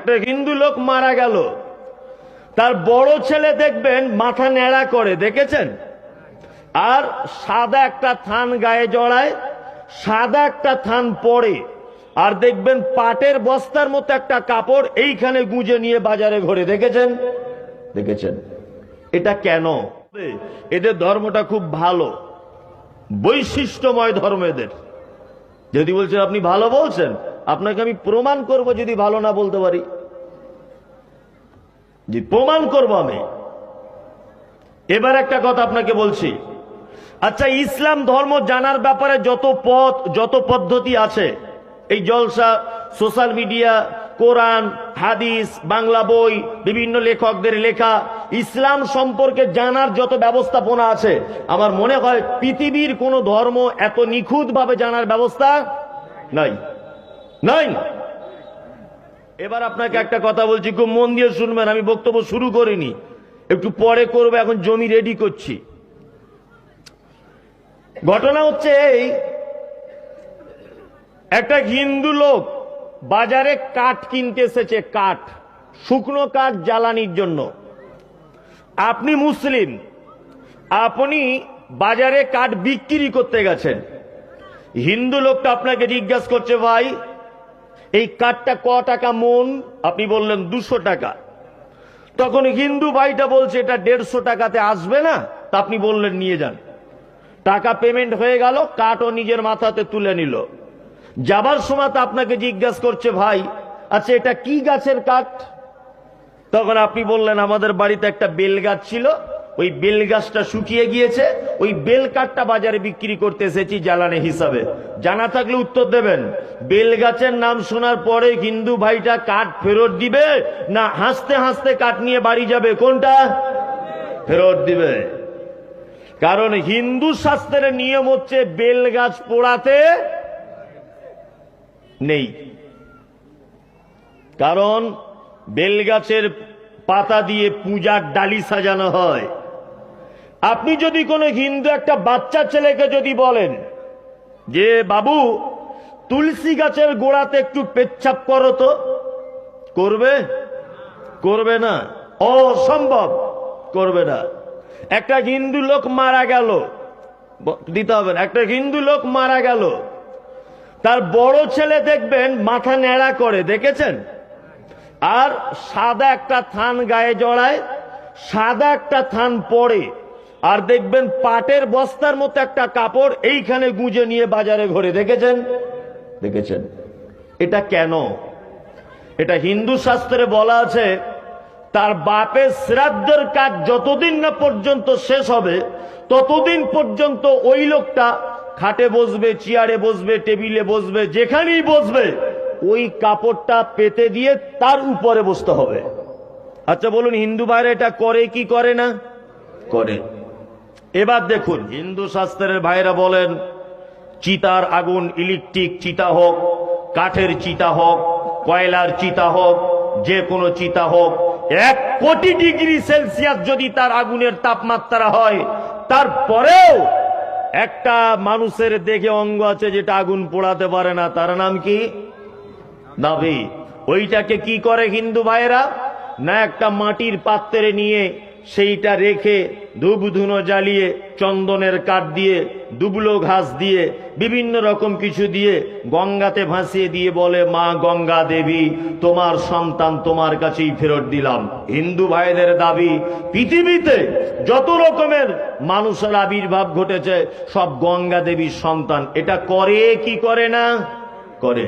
একটা হিন্দু লোক মারা গেল, তার বড় ছেলে দেখবেন মাথা ন্যাড়া করে, দেখেছেন? আর সাদা একটা থান গায়ে জড়ায়, সাদা একটা থান পরে, আর দেখবেন পাটের বস্তার মতো একটা কাপড় এইখানে গুঁজে নিয়ে বাজারে ঘোরে, দেখেছেন? দেখেছেন? এটা কেন? এদের ধর্মটা খুব ভালো, বৈশিষ্ট্যময় ধর্ম এদের। যদি বলছেন আপনি ভালো বলছেন, আপনাকে আমি প্রমাণ করব যদি ভালো না বলতে পারি, যে প্রমাণ করব আমি। এবার একটা কথা আপনাকে বলছি, আচ্ছা ইসলাম ধর্ম জানার ব্যাপারে যত পথ যত পদ্ধতি আছে, এই জলসা, সোশ্যাল মিডিয়া, কোরআন, হাদিস, বাংলা বই, বিভিন্ন লেখকদের লেখা, ইসলাম সম্পর্কে জানার যত ব্যবস্থাপনা আছে, আমার মনে হয় পৃথিবীর কোন ধর্ম এত নিখুঁত ভাবে জানার ব্যবস্থা নাই, নাই। এবার আপনাকে একটা কথা বলছি, খুব মন দিয়ে শুনবেন, আমি বক্তব্য শুরু করিনি, একটু পরে করবো, এখন জমি রেডি করছি। ঘটনা হচ্ছে এই, একটা হিন্দু লোক বাজারে কাঠ কিনতে এসেছে, কাঠ, শুকনো কাঠ জ্বালানির জন্য। আপনি মুসলিম, আপনি বাজারে কাঠ বিক্রি করতে গেছেন, হিন্দু লোকটা আপনাকে জিজ্ঞাসা করছে, ভাই এই কাঠটা ক টাকা মন? আপনি বললেন 200 টাকা। তখন হিন্দু ভাইটা বলছে এটা 150 টাকাতে আসবে না, তা আপনি বললেন নিয়ে যান। টাকা পেমেন্ট হয়ে গেল, কাঠও নিজের মাথাতে তুলে নিল। যাবার সময় আপনাকে জিজ্ঞাসা করছে, ভাই আচ্ছা এটা কি গাছের কাঠ? তখন আপনি বললেন আমাদের বাড়িতে একটা বেল গাছ ছিল, ওই বেল গাছটা শুকিয়ে গিয়েছে, ওই বেল কাঠটা বাজারে বিক্রি করতে এসেছি জ্বালানি হিসাবে। জানা থাকলে উত্তর দেবেন। বেল গাছের নাম শোনার পরে হিন্দু ভাইটা কাঠ ফেরত দিবে না হাসতে হাসতে কাঠ নিয়ে বাড়ি যাবে? কোনটা? ফেরত দিবে। কারণ হিন্দু শাস্ত্রের নিয়ম হচ্ছে বেল গাছ পোড়াতে নেই, কারণ বেল গাছের পাতা দিয়ে পূজার ডালি সাজানো হয়। আপনি যদি কোনো হিন্দু একটা বাচ্চা ছেলেকে যদি বলেন যে বাবু তুলসী গাছের গোড়াতে একটু পেচ্ছাপ করো তো, করবে? করবে না, অসম্ভব, করবে না। একটা হিন্দু লোক মারা গেল, দিতে হবে না, একটা হিন্দু লোক মারা গেল, তার বড় ছেলে দেখবেন মাথা ন্যাড়া করে, দেখেছেন? আর সাদা একটা থান গায়ে জড়ায়, সাদা একটা থান পরে, আর দেখবেন পাটের বস্তার মতো একটা কাপড় এইখানে গুঁজে নিয়ে বাজারে ঘোরে, দেখেছেন? দেখেছেন? এটা কেন? এটা হিন্দু শাস্ত্রে বলা আছে, তার বাপের শ্রাদ্ধের কাজ যতদিন না পর্যন্ত শেষ হবে ততদিন পর্যন্ত ওই লোকটা খাটে বসবে, চেয়ারে বসবে, টেবিলে বসবে, যেখানেই বসবে ওই কাপড়টা পেতে দিয়ে তার উপরে বসতে হবে। আচ্ছা বলুন হিন্দু ভাইরা এটা করে কি করে না? করে। এবার দেখুন হিন্দু শাস্ত্রের ভাইরা বলেন চিতার আগুন, ইলেকট্রিক চিতা হোক, কাঠের চিতা হোক, কয়লার চিতা হোক, যে কোনো চিতা হোক, 1 কোটি ডিগ্রি সেলসিয়াস যদি তার আগুনের তাপমাত্রা হয়, তারপরেও একটা মানুষের দেখে অঙ্গ আছে যেটা আগুন পোড়াতে পারে না, তার নাম কি? নাভি। ওইটাকে কি করে হিন্দু ভাইরা? না একটা মাটির পাত্রে নিয়ে সেইটা রেখে ধূপ ধুনো জ্বালিয়ে, চন্দনের কাঠ দিয়ে, দুবলো ঘাস দিয়ে, বিভিন্ন রকম কিছু দিয়ে গঙ্গাতে ভাসিয়ে দিয়ে বলে, মা গঙ্গা দেবী তোমার সন্তান তোমার কাছেই ফেরত দিলাম। হিন্দু ভাইদের দাবি পৃথিবীতে যত রকমের মানুষের আবির্ভাব ঘটেছে সব গঙ্গা দেবীর সন্তান। এটা করে কি করে না? করে।